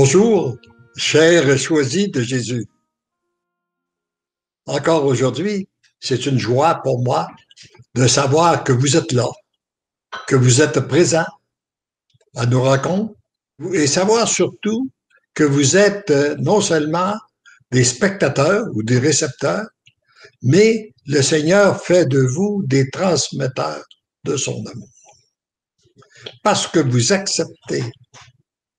Bonjour, chers choisis de Jésus. Encore aujourd'hui, c'est une joie pour moi de savoir que vous êtes là, que vous êtes présents à nos rencontres et savoir surtout que vous êtes non seulement des spectateurs ou des récepteurs, mais le Seigneur fait de vous des transmetteurs de son amour. Parce que vous acceptez,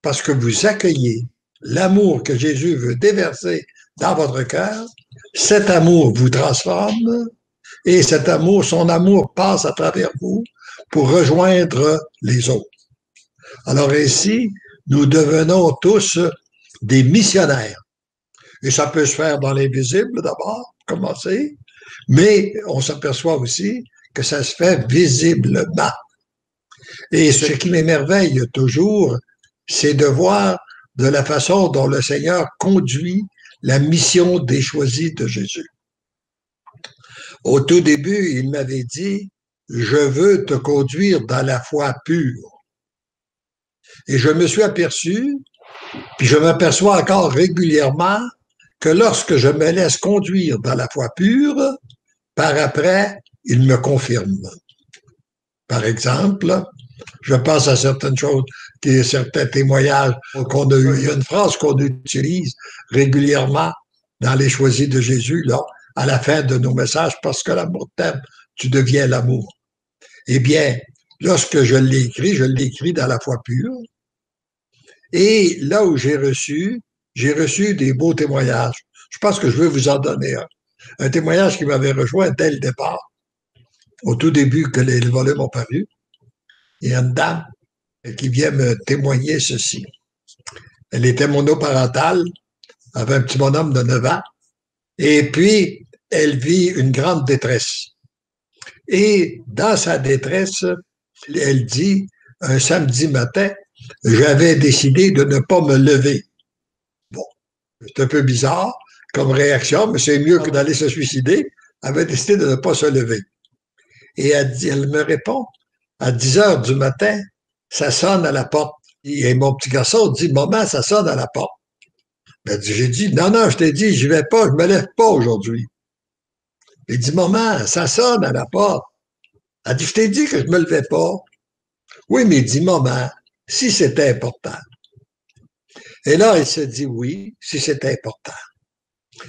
parce que vous accueillez l'amour que Jésus veut déverser dans votre cœur, cet amour vous transforme et cet amour, son amour passe à travers vous pour rejoindre les autres. Alors ainsi, nous devenons tous des missionnaires. Et ça peut se faire dans l'invisible d'abord, commencer, mais on s'aperçoit aussi que ça se fait visiblement. Et ce qui m'émerveille toujours, c'est de voir de la façon dont le Seigneur conduit la mission des choisis de Jésus. Au tout début, il m'avait dit, je veux te conduire dans la foi pure. Et je me suis aperçu, puis je m'aperçois encore régulièrement, que lorsque je me laisse conduire dans la foi pure, par après, il me confirme. Par exemple, je pense à certaines choses, certains témoignages qu'on a eu. Il y a une phrase qu'on utilise régulièrement dans les choisis de Jésus, là, à la fin de nos messages, parce que l'amour t'aime, tu deviens l'amour. Eh bien, lorsque je l'écris dans la foi pure. Et là où j'ai reçu des beaux témoignages. Je pense que je vais vous en donner un. Un témoignage qui m'avait rejoint dès le départ, au tout début que les volumes ont paru. Il y a une dame qui vient me témoigner ceci. Elle était monoparentale, avait un petit bonhomme de 9 ans, et puis elle vit une grande détresse. Et dans sa détresse, elle dit, un samedi matin, j'avais décidé de ne pas me lever. Bon, c'est un peu bizarre comme réaction, mais c'est mieux que d'aller se suicider. Elle avait décidé de ne pas se lever. Et elle me répond, à 10 heures du matin, ça sonne à la porte. Et mon petit garçon dit, maman, ça sonne à la porte. J'ai dit, non, je t'ai dit, je vais pas, je me lève pas aujourd'hui. Il dit, maman, ça sonne à la porte. Elle dit, je t'ai dit que je me levais pas. Oui, mais il dit, maman, si c'était important. Et là, elle se dit, oui, si c'était important.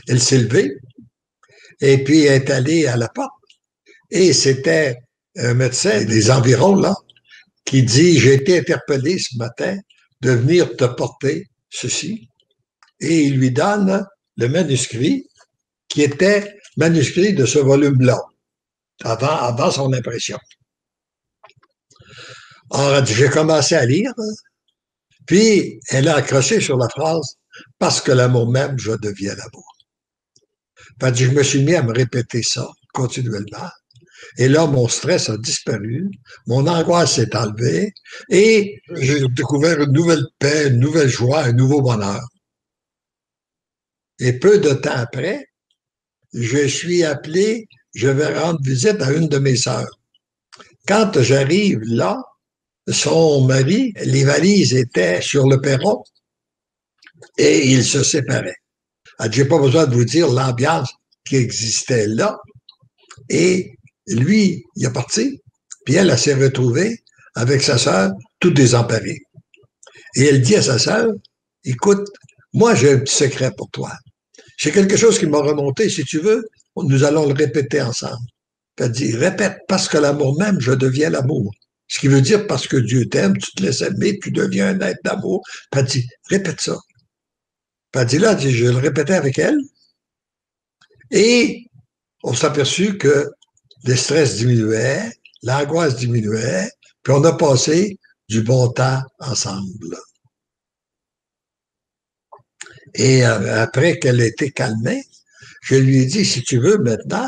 Elle s'est levée et puis elle est allée à la porte. Et c'était un médecin des environs, là, qui dit, j'ai été interpellé ce matin de venir te porter ceci. Et il lui donne le manuscrit qui était manuscrit de ce volume-là, avant son impression. Alors, j'ai commencé à lire, puis elle a accroché sur la phrase « Parce que l'amour même, je deviens l'amour ». Je me suis mis à me répéter ça continuellement. Et là, mon stress a disparu, mon angoisse s'est enlevée, et j'ai découvert une nouvelle paix, une nouvelle joie, un nouveau bonheur. Et peu de temps après, je suis appelé, je vais rendre visite à une de mes sœurs. Quand j'arrive là, son mari, les valises étaient sur le perron et ils se séparaient. J'ai pas besoin de vous dire l'ambiance qui existait là. Et lui, il est parti, puis elle s'est retrouvée avec sa sœur, toute désemparée. Et elle dit à sa sœur, écoute, moi j'ai un petit secret pour toi. J'ai quelque chose qui m'a remonté, si tu veux, nous allons le répéter ensemble. Elle dit, répète, parce que l'amour même, je deviens l'amour. Ce qui veut dire, parce que Dieu t'aime, tu te laisses aimer, tu deviens un être d'amour. Elle dit, répète ça. Elle dit, là, je le répétais avec elle. Et on s'est aperçu que le stress diminuait, l'angoisse diminuait, puis on a passé du bon temps ensemble. Et après qu'elle ait été calmée, je lui ai dit, si tu veux, maintenant,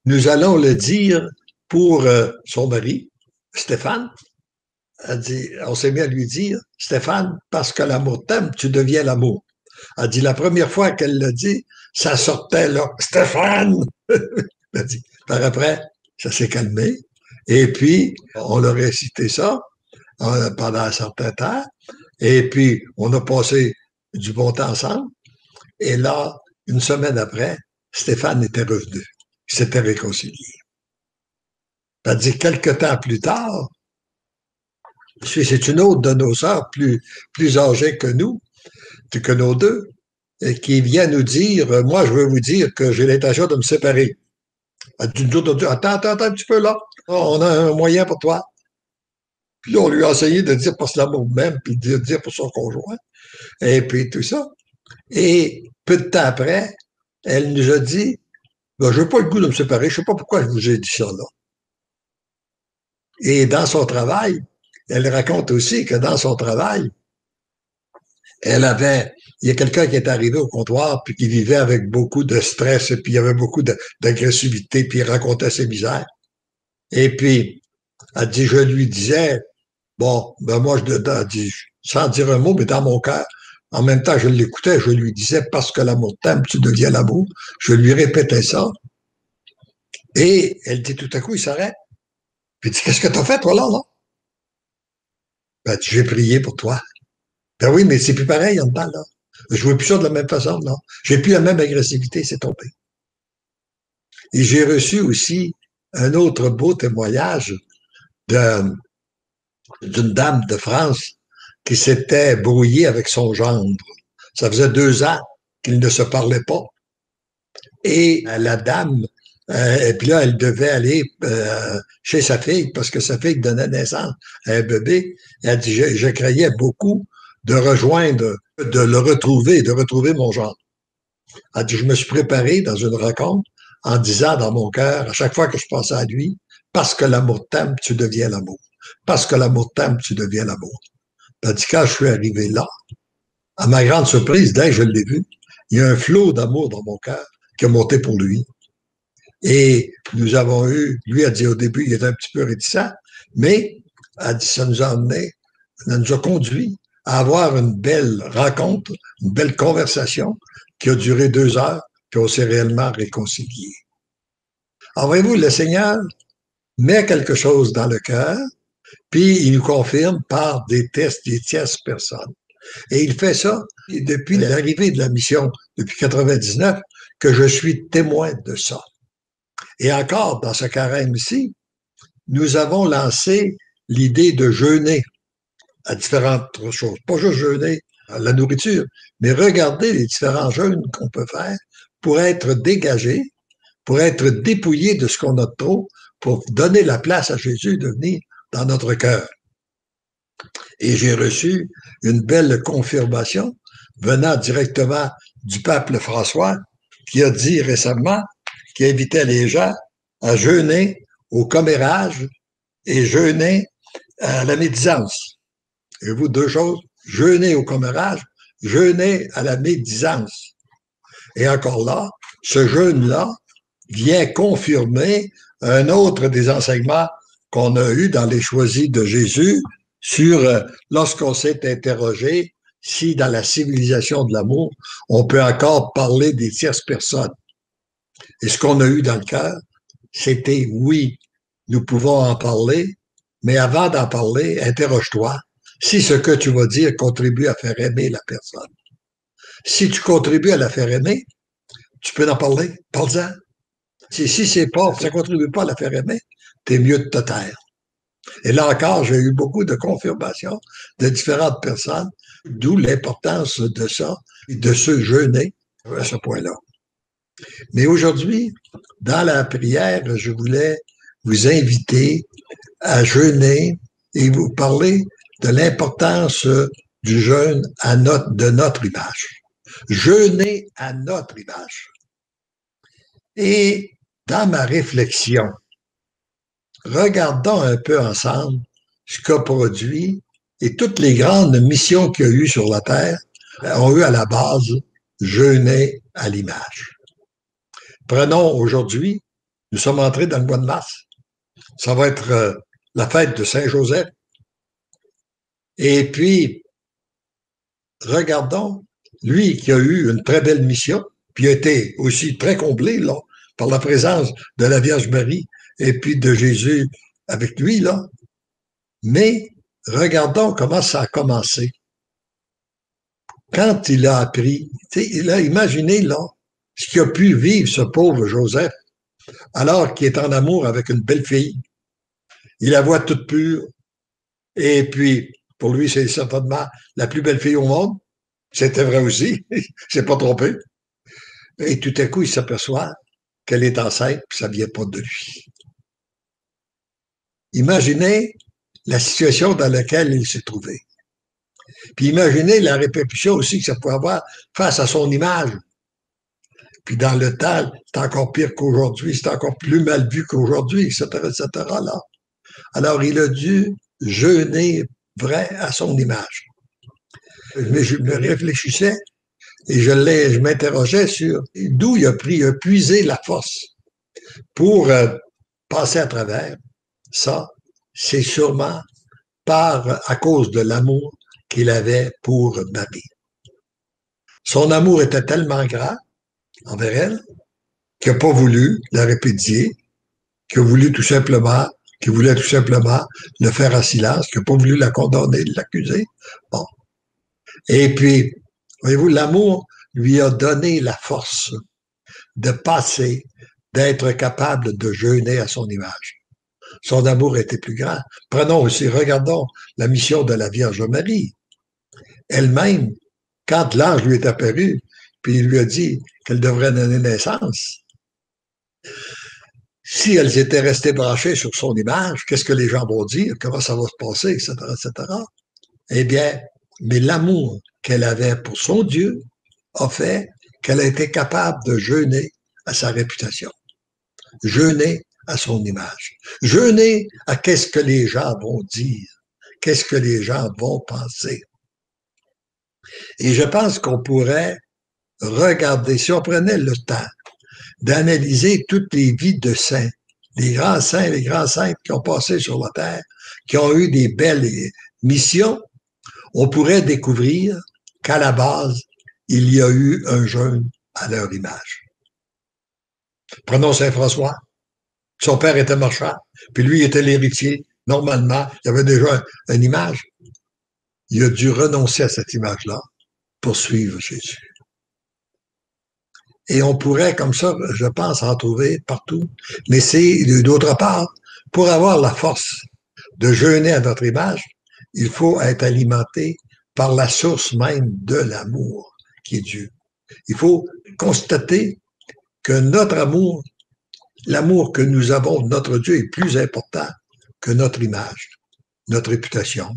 nous allons le dire pour son mari, Stéphane. Elle dit, on s'est mis à lui dire, Stéphane, parce que l'amour t'aime, tu deviens l'amour. Elle dit, la première fois qu'elle l'a dit, ça sortait là, Stéphane! Elle dit, par après, ça s'est calmé. Et puis, on a récité ça pendant un certain temps. Et puis, on a passé du bon temps ensemble. Et là, une semaine après, Stéphane était revenu. Il s'était réconcilié. C'est-à-dire, quelques temps plus tard, c'est une autre de nos sœurs plus âgée que nous, que nos deux, et qui vient nous dire, moi, je veux vous dire que j'ai l'intention de me séparer. Elle dit, attends un petit peu là. On a un moyen pour toi. Puis là, on lui a essayé de dire pour l'amour même, puis de dire pour son conjoint, et puis tout ça. Et peu de temps après, elle nous a dit, ben, je n'ai pas le goût de me séparer, je ne sais pas pourquoi je vous ai dit ça là. Et dans son travail, elle raconte aussi que dans son travail, il y a quelqu'un qui est arrivé au comptoir puis qui vivait avec beaucoup de stress et puis il y avait beaucoup d'agressivité puis il racontait ses misères. Et puis, elle dit, je lui disais, bon, ben moi, elle dit, sans dire un mot, mais dans mon cœur, en même temps, je l'écoutais, je lui disais, parce que l'amour t'aime, tu deviens l'amour. Je lui répétais ça. Et elle dit, tout à coup, il s'arrête. Puis il dit, qu'est-ce que t'as fait, toi, là? Ben, j'ai prié pour toi. Ben oui, mais c'est plus pareil en dedans, là. Je ne vois plus ça de la même façon, non. J'ai plus la même agressivité, c'est tombé. Et j'ai reçu aussi un autre beau témoignage d'une dame de France qui s'était brouillée avec son gendre. Ça faisait 2 ans qu'ils ne se parlaient pas. Et la dame, et puis là, elle devait aller chez sa fille parce que sa fille donnait naissance à un bébé. Et elle dit, je craignais beaucoup de rejoindre, de le retrouver, de retrouver mon genre. Elle dit, je me suis préparé dans une rencontre en disant dans mon cœur, à chaque fois que je pensais à lui, parce que l'amour t'aime, tu deviens l'amour. Parce que l'amour t'aime, tu deviens l'amour. Elle dit, quand je suis arrivé là, à ma grande surprise, dès que je l'ai vu, il y a un flot d'amour dans mon cœur qui a monté pour lui. Et nous avons eu, lui a dit au début, il était un petit peu réticent, mais a dit, ça nous a amené, ça nous a conduit à avoir une belle rencontre, une belle conversation qui a duré 2 heures, puis on s'est réellement réconciliés. Alors, voyez-vous, le Seigneur met quelque chose dans le cœur, puis il nous confirme par des tests des tierces personnes. Et il fait ça depuis l'arrivée de la mission, depuis 99, que je suis témoin de ça. Et encore, dans ce carême ici, nous avons lancé l'idée de jeûner à différentes choses. Pas juste jeûner à la nourriture, mais regarder les différents jeûnes qu'on peut faire pour être dégagé, pour être dépouillé de ce qu'on a de trop, pour donner la place à Jésus de venir dans notre cœur. Et j'ai reçu une belle confirmation venant directement du pape François, qui a dit récemment qu'il invitait les gens à jeûner au commérage et jeûner à la médisance. Et vous, 2 choses, jeûner au commérage, jeûner à la médisance. Et encore là, ce jeûne-là vient confirmer un autre des enseignements qu'on a eu dans les choisis de Jésus sur lorsqu'on s'est interrogé si dans la civilisation de l'amour, on peut encore parler des tierces personnes. Et ce qu'on a eu dans le cœur, c'était oui, nous pouvons en parler, mais avant d'en parler, interroge-toi si ce que tu vas dire contribue à faire aimer la personne. Si tu contribues à la faire aimer, tu peux en parler, parle-en. Si c'est pas, ça contribue pas à la faire aimer, t'es mieux de te taire. Et là encore, j'ai eu beaucoup de confirmations de différentes personnes, d'où l'importance de ça, de se jeûner à ce point-là. Mais aujourd'hui, dans la prière, je voulais vous inviter à jeûner et vous parler de l'importance du jeûne de notre image. Jeûner à notre image. Et dans ma réflexion, regardons un peu ensemble ce qu'a produit et toutes les grandes missions qu'il y a eu sur la Terre ont eu à la base jeûner à l'image. Prenons aujourd'hui, nous sommes entrés dans le mois de mars. Ça va être la fête de Saint-Joseph. Et puis, regardons, lui qui a eu une très belle mission, puis a été aussi très comblé là, par la présence de la Vierge Marie et puis de Jésus avec lui, là. Mais regardons comment ça a commencé. quand il a appris, il a imaginé là ce qu'il a pu vivre ce pauvre Joseph, alors qu'il est en amour avec une belle fille. Il la voit toute pure, et puis pour lui, c'est certainement la plus belle fille au monde. C'était vrai aussi, il s'est pas trompé. Et tout à coup, il s'aperçoit qu'elle est enceinte, puis ça vient pas de lui. Imaginez la situation dans laquelle il s'est trouvé. Puis imaginez la répercussion aussi que ça pouvait avoir face à son image. Puis dans le temps, c'est encore pire qu'aujourd'hui, c'est encore plus mal vu qu'aujourd'hui, etc., etc. Là. Alors, il a dû jeûner vrai à son image. Mais je me réfléchissais et je m'interrogeais sur d'où il a puisé la force pour passer à travers ça. C'est sûrement à cause de l'amour qu'il avait pour Marie. Son amour était tellement grand envers elle qu'il n'a pas voulu la répudier, qu'il voulait tout simplement le faire à silence, qu'il n'a pas voulu la condamner, l'accuser. Bon. Et puis, voyez-vous, l'amour lui a donné la force de passer, d'être capable de jeûner à son image. Son amour était plus grand. Prenons aussi, regardons la mission de la Vierge Marie. Elle-même, quand l'ange lui est apparu, puis il lui a dit qu'elle devrait donner naissance, si elle s'était restée branchée sur son image, qu'est-ce que les gens vont dire, comment ça va se passer, etc., etc. Eh bien, mais l'amour qu'elle avait pour son Dieu a fait qu'elle a été capable de jeûner à sa réputation, jeûner à son image, jeûner à qu'est-ce que les gens vont dire, qu'est-ce que les gens vont penser. Et je pense qu'on pourrait regarder, si on prenait le temps d'analyser toutes les vies de saints, les grands saints, les grands saintes qui ont passé sur la terre, qui ont eu des belles missions, on pourrait découvrir qu'à la base, il y a eu un jeûne à leur image. Prenons Saint François. Son père était marchand, puis lui était l'héritier. Normalement, il y avait déjà une image. Il a dû renoncer à cette image-là pour suivre Jésus. Et on pourrait, comme ça, je pense, en trouver partout. Mais c'est, d'autre part, pour avoir la force de jeûner à notre image, il faut être alimenté par la source même de l'amour, qui est Dieu. Il faut constater que notre amour, l'amour que nous avons de notre Dieu est plus important que notre image, notre réputation.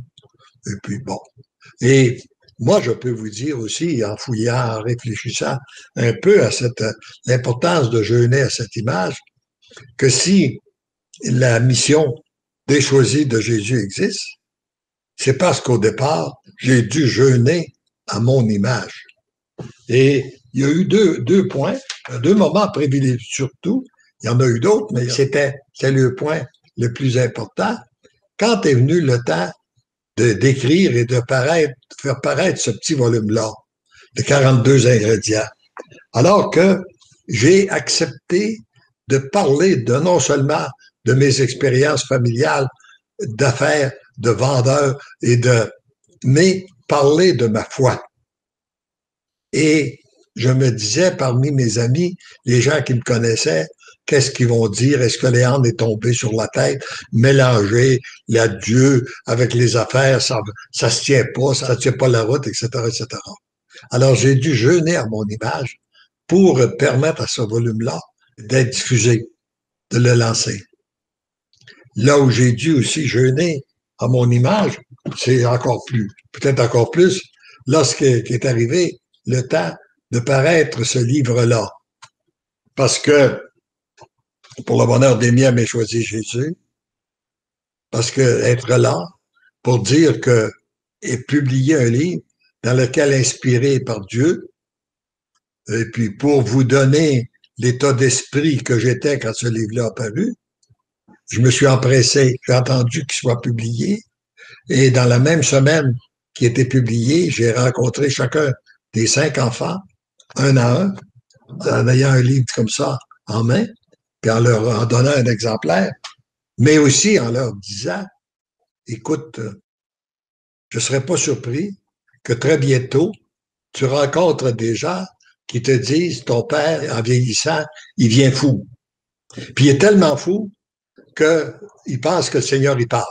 Et puis, bon. Et moi, je peux vous dire aussi, en fouillant, en réfléchissant un peu à l'importance de jeûner à cette image, que si la mission des choisis de Jésus existe, c'est parce qu'au départ, j'ai dû jeûner à mon image. Et il y a eu deux points, deux moments privilégiés surtout. Il y en a eu d'autres, mais c'est le point le plus important. Quand est venu le temps d'écrire et de faire paraître ce petit volume-là, de 42 ingrédients, alors que j'ai accepté de parler non seulement de mes expériences familiales, d'affaires, de vendeur, mais parler de ma foi. Et je me disais, parmi mes amis, les gens qui me connaissaient, qu'est-ce qu'ils vont dire? Est-ce que Léandre est tombé sur la tête, mélangé la Dieu avec les affaires, ça se tient pas, ça tient pas la route, etc., etc. Alors, j'ai dû jeûner à mon image pour permettre à ce volume-là d'être diffusé, de le lancer. Là où j'ai dû aussi jeûner à mon image, c'est peut-être encore plus, lorsqu'est arrivé le temps de paraître ce livre-là. Parce que, pour le bonheur des miens, j'ai choisi Jésus. Parce que être là, pour dire que, et publier un livre dans lequel inspiré par Dieu, et puis pour vous donner l'état d'esprit que j'étais quand ce livre-là a apparu, je me suis empressé, j'ai entendu qu'il soit publié, et dans la même semaine qui était publié, j'ai rencontré chacun des 5 enfants, un à un, en ayant un livre comme ça en main, puis en donnant un exemplaire, mais aussi en leur disant, écoute, je ne serais pas surpris que très bientôt, tu rencontres des gens qui te disent, ton père, en vieillissant, il vient fou. Puis il est tellement fou qu'il pense que le Seigneur, il parle.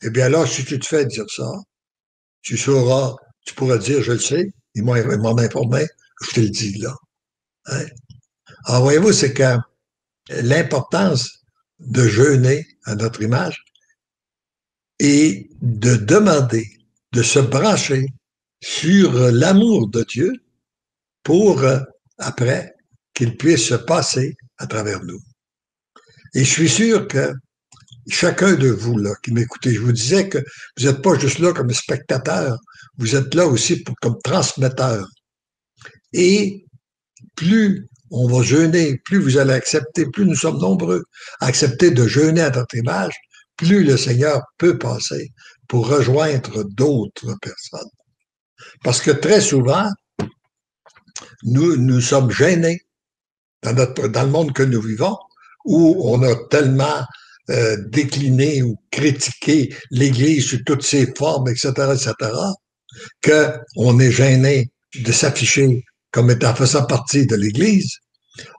Eh bien là, si tu te fais dire ça, tu sauras, tu pourras dire, je le sais, ils m'ont informé, je te le dis là. Hein? Alors, voyez-vous, c'est que l'importance de jeûner à notre image et de demander, de se brancher sur l'amour de Dieu pour, après, qu'il puisse se passer à travers nous. Et je suis sûr que chacun de vous là, qui m'écoutez, je vous disais que vous n'êtes pas juste là comme spectateur, vous êtes là aussi comme transmetteur. Et plus on va jeûner, plus vous allez accepter, plus nous sommes nombreux à accepter de jeûner à notre image, plus le Seigneur peut passer pour rejoindre d'autres personnes. Parce que très souvent, nous sommes gênés dans le monde que nous vivons, où on a tellement décliné ou critiqué l'Église sous toutes ses formes, etc., qu'on est gêné de s'afficher comme étant faisant partie de l'Église.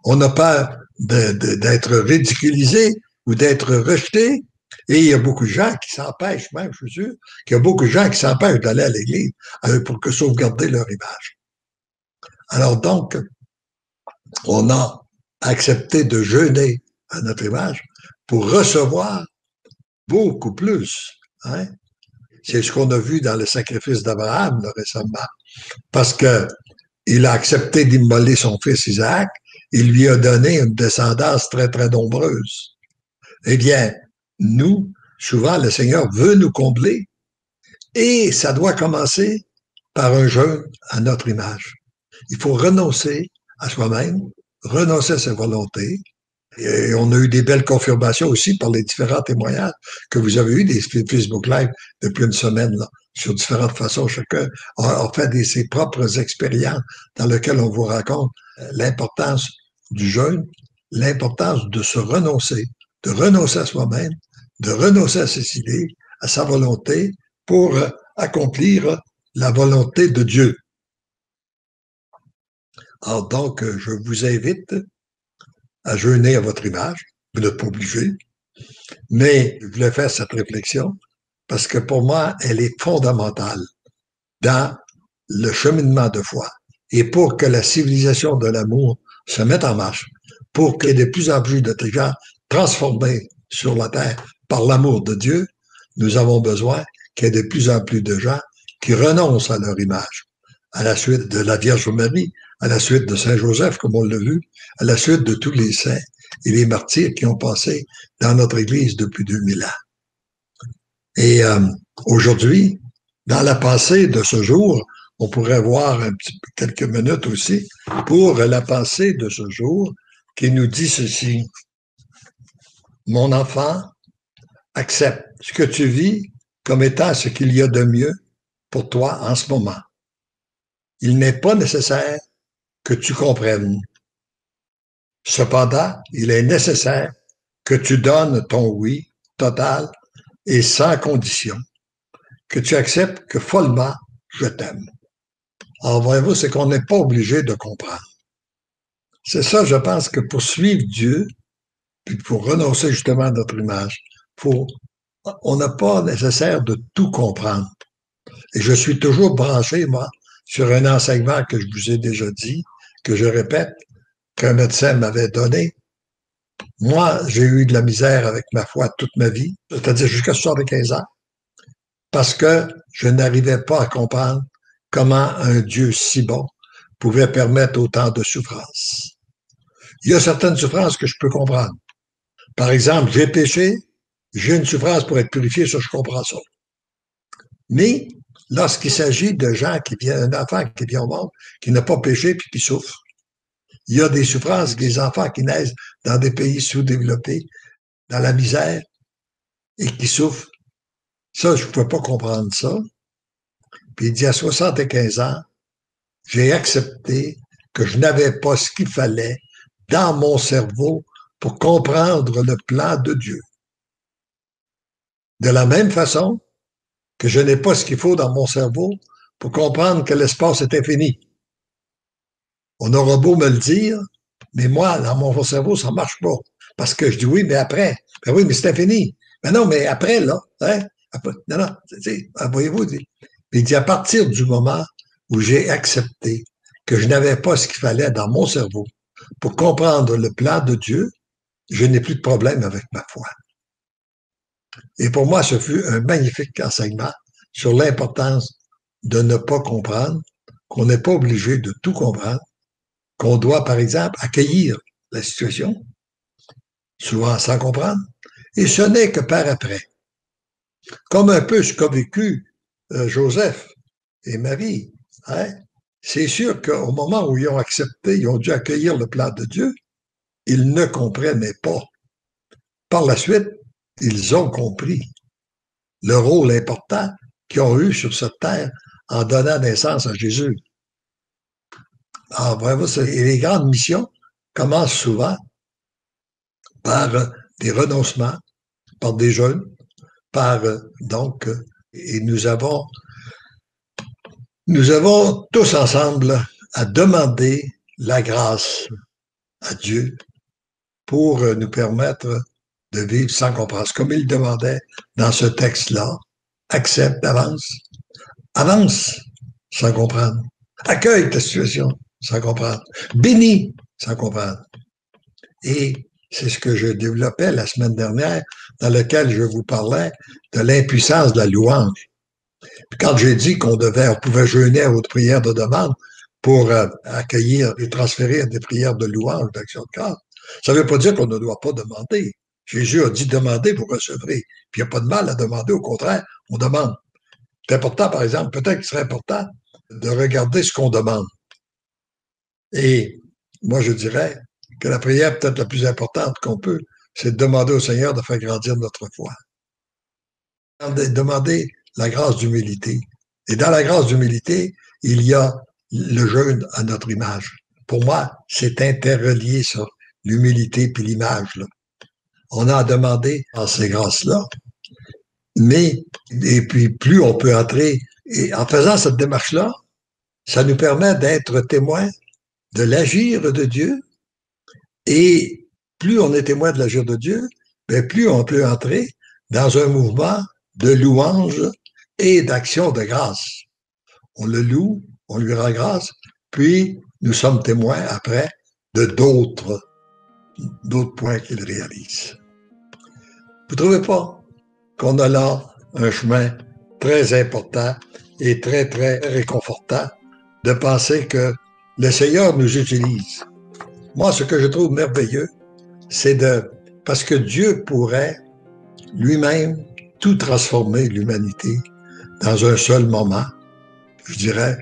On a peur d'être ridiculisé ou d'être rejeté. Et il y a beaucoup de gens qui s'empêchent, même, je suis sûr, qu'il y a beaucoup de gens qui s'empêchent d'aller à l'Église pour que sauvegarder leur image. Alors donc, on a accepté de jeûner à notre image pour recevoir beaucoup plus. Hein? C'est ce qu'on a vu dans le sacrifice d'Abraham récemment. Parce que il a accepté d'immoler son fils Isaac, il lui a donné une descendance très, très nombreuse. Eh bien, nous, souvent, le Seigneur veut nous combler et ça doit commencer par un jeûne à notre image. Il faut renoncer à soi-même, renoncer à sa volonté. Et on a eu des belles confirmations aussi par les différents témoignages que vous avez eu des Facebook Live depuis une semaine, là, sur différentes façons. Chacun a fait ses propres expériences dans lesquelles on vous raconte l'importance du jeûne, l'importance de se renoncer, de renoncer à soi-même, de renoncer à ses idées, à sa volonté pour accomplir la volonté de Dieu. Alors donc, je vous invite à jeûner à votre image. Vous n'êtes pas obligé. Mais je voulais faire cette réflexion parce que pour moi, elle est fondamentale dans le cheminement de foi. Et pour que la civilisation de l'amour se mette en marche, pour qu'il y ait de plus en plus de gens transformés sur la terre par l'amour de Dieu, nous avons besoin qu'il y ait de plus en plus de gens qui renoncent à leur image, à la suite de la Vierge Marie, à la suite de Saint Joseph, comme on l'a vu, à la suite de tous les saints et les martyrs qui ont passé dans notre Église depuis 2000 ans. Et aujourd'hui, dans la pensée de ce jour, on pourrait voir quelques minutes aussi pour la pensée de ce jour qui nous dit ceci. Mon enfant, accepte ce que tu vis comme étant ce qu'il y a de mieux pour toi en ce moment. Il n'est pas nécessaire que tu comprennes. Cependant, il est nécessaire que tu donnes ton oui total et sans condition, que tu acceptes que follement je t'aime. Alors, voyez-vous, c'est qu'on n'est pas obligé de comprendre. C'est ça, je pense, que pour suivre Dieu, puis pour renoncer justement à notre image, on n'a pas nécessaire de tout comprendre. Et je suis toujours branché, moi, sur un enseignement que je vous ai déjà dit, que je répète, qu'un médecin m'avait donné. Moi, j'ai eu de la misère avec ma foi toute ma vie, c'est-à-dire jusqu'à 75 ans, parce que je n'arrivais pas à comprendre comment un Dieu si bon pouvait permettre autant de souffrances. Il y a certaines souffrances que je peux comprendre. Par exemple, j'ai péché, j'ai une souffrance pour être purifié, ça je comprends ça. Mais lorsqu'il s'agit de gens qui viennent, un enfant qui vient au monde, qui n'a pas péché puis qui souffre, il y a des souffrances des enfants qui naissent dans des pays sous-développés, dans la misère, et qui souffrent. Ça, je ne pouvais pas comprendre ça. Puis il dit à 75 ans, j'ai accepté que je n'avais pas ce qu'il fallait dans mon cerveau pour comprendre le plan de Dieu. De la même façon que je n'ai pas ce qu'il faut dans mon cerveau pour comprendre que l'espace est infini. On aura beau me le dire, mais moi, dans mon cerveau, ça ne marche pas. Parce que je dis oui, mais après. Ben oui, mais c'est infini. Ben non, mais après, là, hein? Après, non, non, voyez-vous. Il dit à partir du moment où j'ai accepté que je n'avais pas ce qu'il fallait dans mon cerveau pour comprendre le plan de Dieu, je n'ai plus de problème avec ma foi. Et pour moi, ce fut un magnifique enseignement sur l'importance de ne pas comprendre, qu'on n'est pas obligé de tout comprendre, qu'on doit, par exemple, accueillir la situation, souvent sans comprendre, et ce n'est que par après. Comme un peu ce qu'a vécu Joseph et Marie. Hein? C'est sûr qu'au moment où ils ont accepté, ils ont dû accueillir le plan de Dieu, ils ne comprenaient pas. Par la suite, ils ont compris le rôle important qu'ils ont eu sur cette terre en donnant naissance à Jésus. Alors, vraiment, et les grandes missions commencent souvent par des renoncements, par des jeûnes, par donc, et nous avons tous ensemble à demander la grâce à Dieu pour nous permettre de vivre sans comprendre. Comme il demandait dans ce texte-là, accepte, avance sans comprendre, accueille ta situation sans comprendre, bénis sans comprendre. Et c'est ce que je développais la semaine dernière, dans lequel je vous parlais de l'impuissance de la louange. Puis quand j'ai dit on pouvait jeûner à votre prière de demande pour accueillir et transférer des prières de louange, d'action de grâce, ça ne veut pas dire qu'on ne doit pas demander. Jésus a dit demandez, vous recevrez. Puis il n'y a pas de mal à demander, au contraire, on demande. C'est important, par exemple, peut-être qu'il serait important de regarder ce qu'on demande. Et moi, je dirais que la prière peut-être la plus importante qu'on peut, c'est de demander au Seigneur de faire grandir notre foi. Demander la grâce d'humilité. Et dans la grâce d'humilité, il y a le jeûne à notre image. Pour moi, c'est interrelié, ça, l'humilité puis l'image. Là. On a à demander en ces grâces-là. Mais, et puis, plus on peut entrer, et en faisant cette démarche-là, ça nous permet d'être témoins de l'agir de Dieu. Et plus on est témoin de l'agir de Dieu, bien plus on peut entrer dans un mouvement de louange et d'action de grâce. On le loue, on lui rend grâce, puis nous sommes témoins après de d'autres points qu'il réalise. Vous ne trouvez pas qu'on a là un chemin très important et très, très réconfortant de penser que le Seigneur nous utilise. Moi, ce que je trouve merveilleux, c'est parce que Dieu pourrait lui-même tout transformer l'humanité dans un seul moment, je dirais,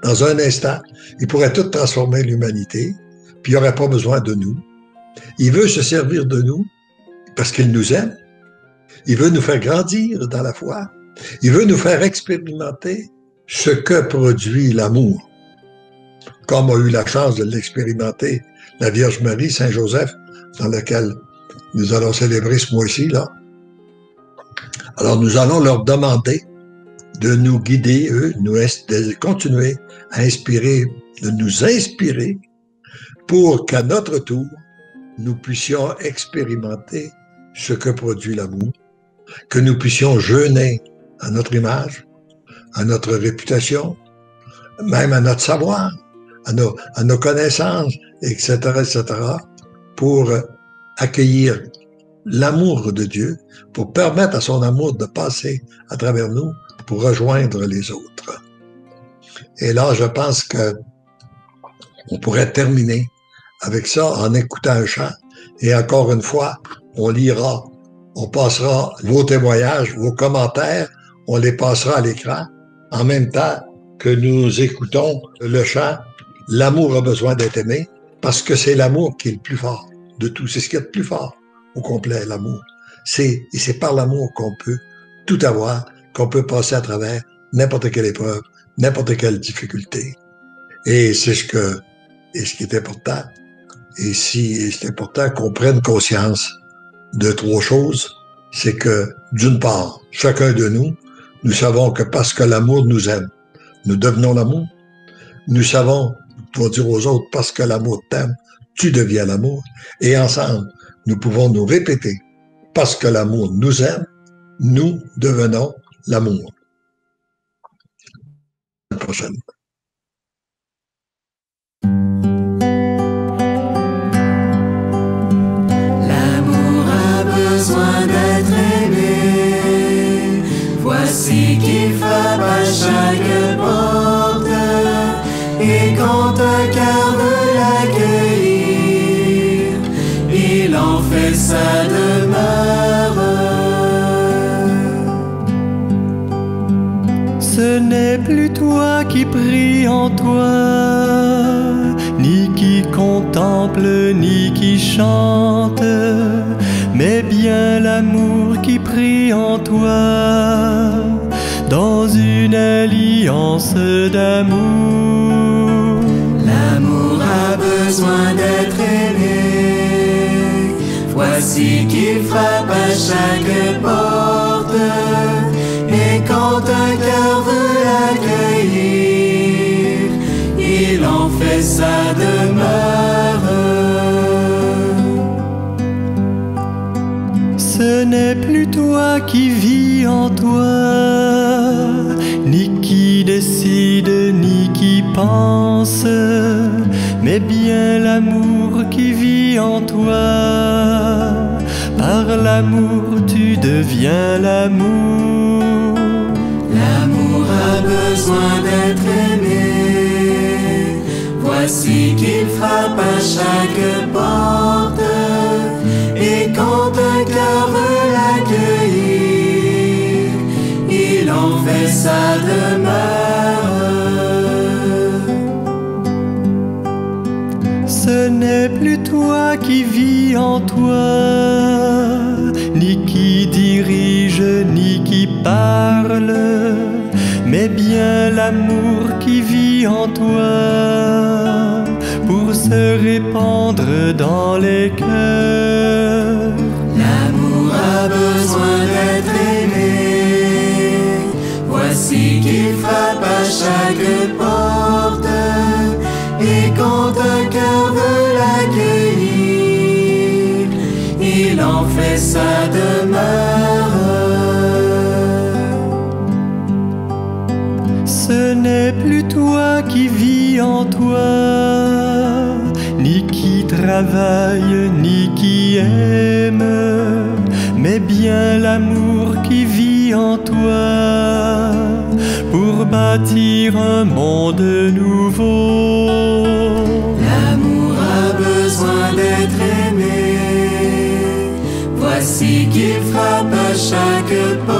dans un instant. Il pourrait tout transformer l'humanité, puis il n'aurait pas besoin de nous. Il veut se servir de nous parce qu'il nous aime. Il veut nous faire grandir dans la foi. Il veut nous faire expérimenter ce que produit l'amour. Comme a eu la chance de l'expérimenter la Vierge Marie, Saint Joseph, dans lequel nous allons célébrer ce mois-ci, là. Alors, nous allons leur demander de nous guider, eux, de continuer à de nous inspirer pour qu'à notre tour, nous puissions expérimenter ce que produit l'amour, que nous puissions jeûner à notre image, à notre réputation, même à notre savoir, à nos connaissances, etc., pour accueillir l'amour de Dieu, pour permettre à son amour de passer à travers nous, pour rejoindre les autres. Et là, je pense que on pourrait terminer avec ça en écoutant un chant. Et encore une fois, on passera vos témoignages, vos commentaires, on les passera à l'écran en même temps que nous écoutons le chant « L'amour a besoin d'être aimé » parce que c'est l'amour qui est le plus fort de tout. C'est ce qui est le plus fort au complet, l'amour. Et c'est par l'amour qu'on peut tout avoir, qu'on peut passer à travers n'importe quelle épreuve, n'importe quelle difficulté. Et c'est ce qui est important. Et c'est important qu'on prenne conscience de trois choses. C'est que, d'une part, chacun de nous, nous savons que parce que l'amour nous aime, nous devenons l'amour. Nous savons, tu vas dire aux autres, parce que l'amour t'aime, tu deviens l'amour. Et ensemble, nous pouvons nous répéter, parce que l'amour nous aime, nous devenons l'amour. À la prochaine. L'amour a besoin d'être aimé. Voici qu'il frappe à chaque porte. Et quand un cœur veut l'accueillir, il en fait sa demeure. Ce n'est plus toi qui prie en toi, ni qui contemple, ni qui chante, mais bien l'amour qui prie en toi, dans une alliance d'amour. L'amour a besoin d'être aimé. Voici qu'il frappe à chaque porte. Et quand un cœur veut l'accueillir, il en fait sa demeure. Ce n'est plus toi qui vis en toi, ni qui décide, ni qui pense, mais bien l'amour qui vit en toi. Par l'amour tu deviens l'amour. L'amour a besoin d'être aimé. Voici qu'il frappe à chaque porte. Et quand un cœur veut l'accueillir, il en fait sa demeure. Ce n'est plus toi qui vis en toi, ni qui dirige, ni qui parle, mais bien l'amour qui vit en toi, pour se répandre dans les cœurs. L'amour a besoin d'être aimé. Voici qu'il frappe à chaque porte. Et quand un cœur veut l'accueillir, il en fait sa demeure. Ce n'est plus toi qui vis en toi, ni qui travaille, ni qui aime, mais bien l'amour qui vit en toi, pour bâtir un monde nouveau. L'amour a besoin d'être aimé. Voici qu'il frappe à chaque porte.